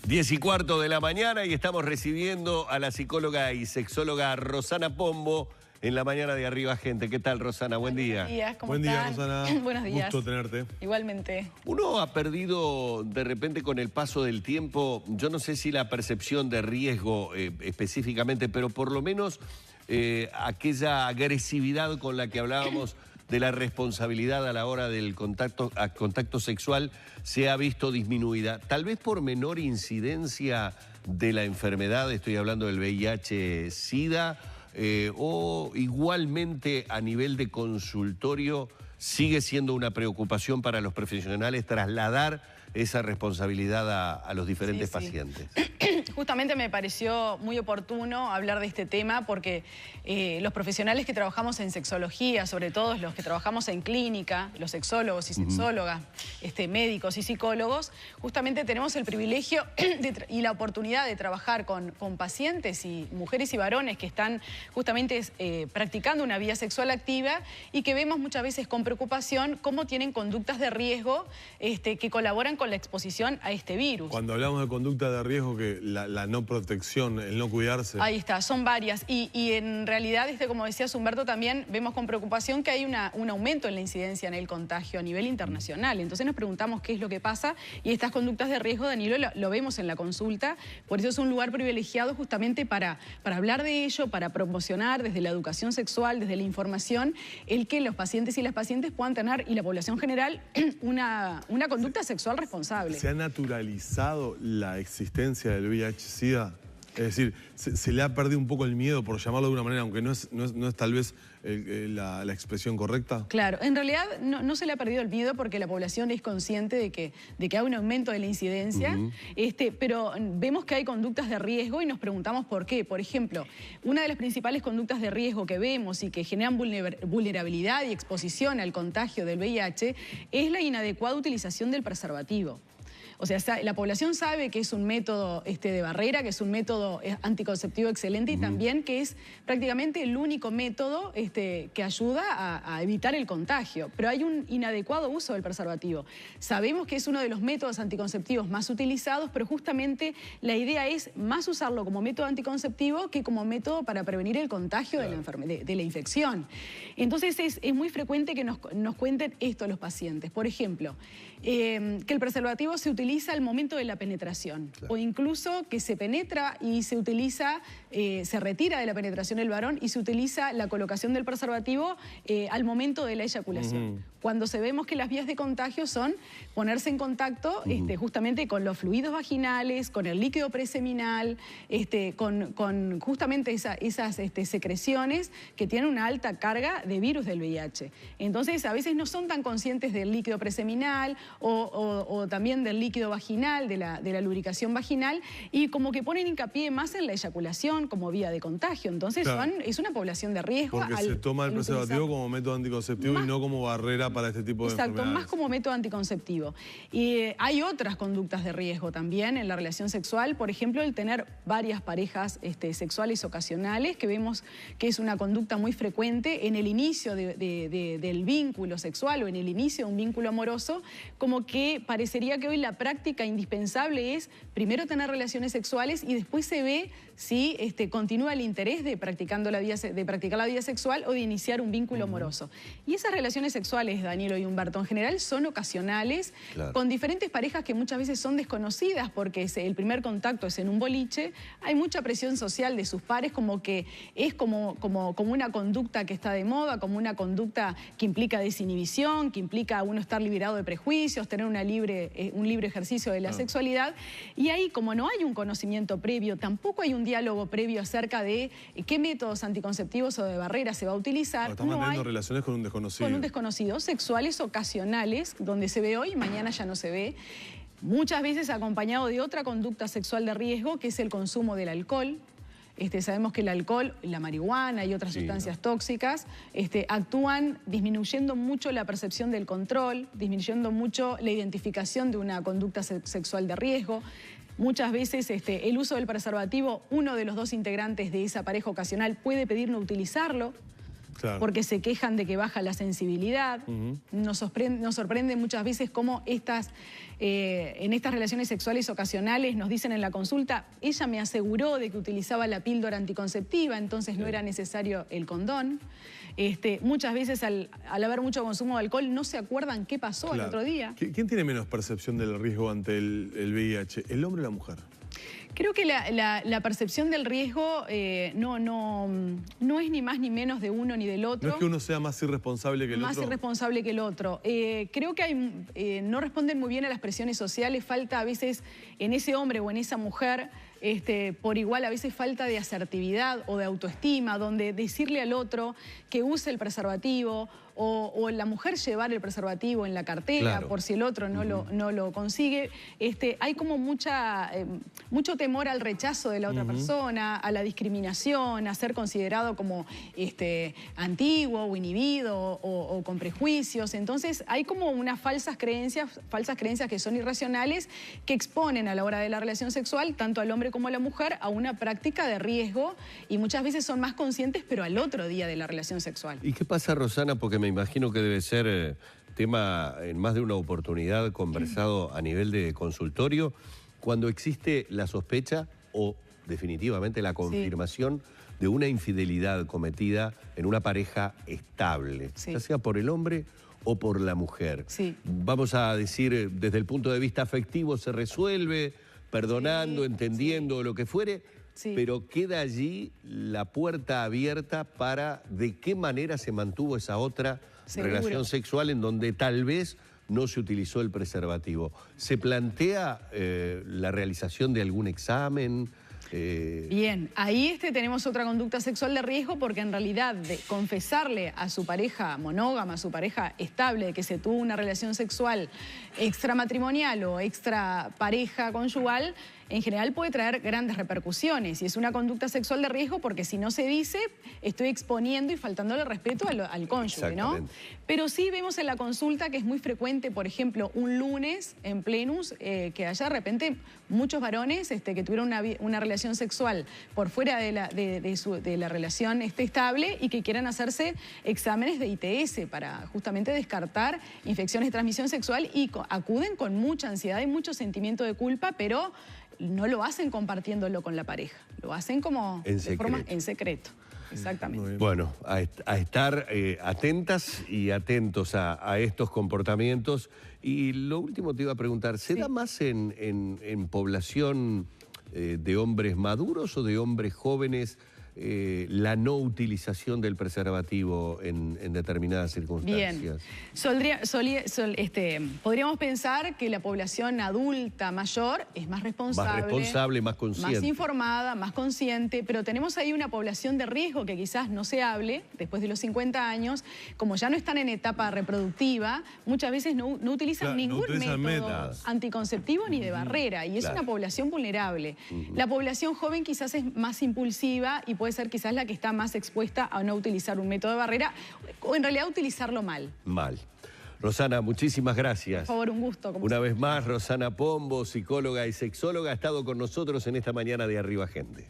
10:15 de la mañana y estamos recibiendo a la psicóloga y sexóloga Rosana Pombo en la mañana de Arriba Gente. ¿Qué tal, Rosana? Buen día. Buenos días, ¿cómo Buen están? día, Rosana. Buenos días. Gusto tenerte. Igualmente. Uno ha perdido de repente con el paso del tiempo, yo no sé si la percepción de riesgo específicamente, pero por lo menos aquella agresividad con la que hablábamos de la responsabilidad a la hora del contacto sexual se ha visto disminuida, tal vez por menor incidencia de la enfermedad, estoy hablando del VIH-Sida, o igualmente a nivel de consultorio sigue siendo una preocupación para los profesionales trasladar esa responsabilidad a los diferentes pacientes. Justamente me pareció muy oportuno hablar de este tema porque los profesionales que trabajamos en sexología, sobre todo los que trabajamos en clínica, los sexólogos y sexólogas, médicos y psicólogos, justamente tenemos el privilegio y la oportunidad de trabajar con pacientes y mujeres y varones que están justamente practicando una vida sexual activa y que vemos muchas veces con preocupación cómo tienen conductas de riesgo que colaboran con la exposición a este virus. Cuando hablamos de conducta de riesgo, que la no protección, el no cuidarse. Ahí está, son varias. Y en realidad, como decías Humberto, también vemos con preocupación que hay un aumento en la incidencia en el contagio a nivel internacional. Entonces nos preguntamos qué es lo que pasa y estas conductas de riesgo, Danilo, lo vemos en la consulta. Por eso es un lugar privilegiado justamente para hablar de ello, para promocionar desde la educación sexual, desde la información, el que los pacientes y las pacientes puedan tener, y la población general, una conducta sexual responsable. ¿Se ha naturalizado la existencia del VIH-Sida? Es decir, se le ha perdido un poco el miedo, por llamarlo de una manera, aunque no es tal vez la expresión correcta. Claro, en realidad no se le ha perdido el miedo porque la población es consciente de que hay un aumento de la incidencia, pero vemos que hay conductas de riesgo y nos preguntamos por qué. Por ejemplo, una de las principales conductas de riesgo que vemos y que generan vulnerabilidad y exposición al contagio del VIH es la inadecuada utilización del preservativo. O sea, la población sabe que es un método de barrera, que es un método anticonceptivo excelente y también que es prácticamente el único método que ayuda a evitar el contagio. Pero hay un inadecuado uso del preservativo. Sabemos que es uno de los métodos anticonceptivos más utilizados, pero justamente la idea es más usarlo como método anticonceptivo que como método para prevenir el contagio de la infección. Entonces es muy frecuente que nos cuenten esto los pacientes. Por ejemplo, que el preservativo se utiliza al momento de la penetración, o incluso que se penetra y se utiliza, se retira de la penetración el varón y se utiliza la colocación del preservativo al momento de la eyaculación. Cuando vemos que las vías de contagio son ponerse en contacto justamente con los fluidos vaginales, con el líquido preseminal, con justamente esas secreciones que tienen una alta carga de virus del VIH. Entonces a veces no son tan conscientes del líquido preseminal o también del líquido vaginal, de la lubricación vaginal, y como que ponen hincapié más en la eyaculación como vía de contagio. Entonces es una población de riesgo. Porque se toma el preservativo como método anticonceptivo y no como barrera para este tipo de enfermedades. Exacto, más como método anticonceptivo. Y hay otras conductas de riesgo también en la relación sexual, por ejemplo, el tener varias parejas sexuales ocasionales, que vemos que es una conducta muy frecuente en el inicio del vínculo sexual o en el inicio de un vínculo amoroso, como que parecería que hoy la práctica indispensable es primero tener relaciones sexuales y después se ve si continúa el interés de practicar la vida sexual o de iniciar un vínculo amoroso. Y esas relaciones sexuales, Danilo y Humberto, en general son ocasionales, con diferentes parejas que muchas veces son desconocidas porque el primer contacto es en un boliche, hay mucha presión social de sus pares, como que es como una conducta que está de moda, como una conducta que implica desinhibición, que implica uno estar liberado de prejuicios, tener un libre ejercicio de la sexualidad, y ahí como no hay un conocimiento previo, tampoco hay un diálogo previo acerca de qué métodos anticonceptivos o de barrera se va a utilizar. Estás manteniendo relaciones con un desconocido. Con un desconocido, sexuales ocasionales, donde se ve hoy, mañana ya no se ve. Muchas veces acompañado de otra conducta sexual de riesgo, que es el consumo del alcohol. Sabemos que el alcohol, la marihuana y otras sustancias tóxicas actúan disminuyendo mucho la percepción del control, disminuyendo mucho la identificación de una conducta sexual de riesgo. Muchas veces el uso del preservativo, uno de los dos integrantes de esa pareja ocasional puede pedir no utilizarlo. Claro. porque se quejan de que baja la sensibilidad. Nos sorprende muchas veces cómo en estas relaciones sexuales ocasionales nos dicen en la consulta, ella me aseguró de que utilizaba la píldora anticonceptiva, entonces no era necesario el condón. Muchas veces al haber mucho consumo de alcohol no se acuerdan qué pasó el otro día. ¿Quién tiene menos percepción del riesgo ante el VIH, el hombre o la mujer? Creo que la percepción del riesgo no es ni más ni menos de uno ni del otro. No es que uno sea más irresponsable que el otro. Más irresponsable que el otro. Creo que no responden muy bien a las presiones sociales. Falta a veces en ese hombre o en esa mujer, por igual a veces falta de asertividad o de autoestima, donde decirle al otro que use el preservativo o la mujer llevar el preservativo en la cartera, claro, por si el otro no lo consigue. Hay como mucho temor al rechazo de la otra persona, a la discriminación, a ser considerado como antiguo o inhibido o con prejuicios. Entonces hay como unas falsas creencias que son irracionales, que exponen a la hora de la relación sexual, tanto al hombre como a la mujer, a una práctica de riesgo, y muchas veces son más conscientes, pero al otro día de la relación sexual. ¿Y qué pasa, Rosana? Porque me imagino que debe ser tema en más de una oportunidad conversado a nivel de consultorio, cuando existe la sospecha o definitivamente la confirmación de una infidelidad cometida en una pareja estable, ya sea por el hombre o por la mujer. Vamos a decir, desde el punto de vista afectivo se resuelve, perdonando, entendiendo, lo que fuere, pero queda allí la puerta abierta para de qué manera se mantuvo esa otra relación sexual en donde tal vez no se utilizó el preservativo. ¿Se plantea la realización de algún examen? Bien, ahí tenemos otra conducta sexual de riesgo, porque en realidad de confesarle a su pareja monógama, a su pareja estable, de que se tuvo una relación sexual extramatrimonial o extra pareja conyugal, en general puede traer grandes repercusiones, y es una conducta sexual de riesgo porque si no se dice, estoy exponiendo y faltándole respeto al cónyuge, ¿no? Pero sí vemos en la consulta que es muy frecuente, por ejemplo, un lunes en plenus, que haya de repente muchos varones que tuvieron una relación sexual por fuera de la relación estable, y que quieran hacerse exámenes de ITS para justamente descartar infecciones de transmisión sexual, y acuden con mucha ansiedad y mucho sentimiento de culpa, pero no lo hacen compartiéndolo con la pareja, lo hacen como de forma en secreto. Exactamente. Bueno, a estar atentas y atentos a estos comportamientos. Y lo último te iba a preguntar, ¿se da más en población de hombres maduros o de hombres jóvenes la no utilización del preservativo en determinadas circunstancias? Bien, podríamos pensar que la población adulta mayor es más responsable, más consciente, más informada, más consciente, pero tenemos ahí una población de riesgo que quizás no se hable después de los 50 años, como ya no están en etapa reproductiva, muchas veces no utilizan ningún método anticonceptivo ni de barrera, y es una población vulnerable. La población joven quizás es más impulsiva y puede ser quizás la que está más expuesta a no utilizar un método de barrera, o en realidad utilizarlo mal. Rosana, muchísimas gracias. Por favor, un gusto. Una vez más, Rosana Pombo, psicóloga y sexóloga, ha estado con nosotros en esta mañana de Arriba Gente.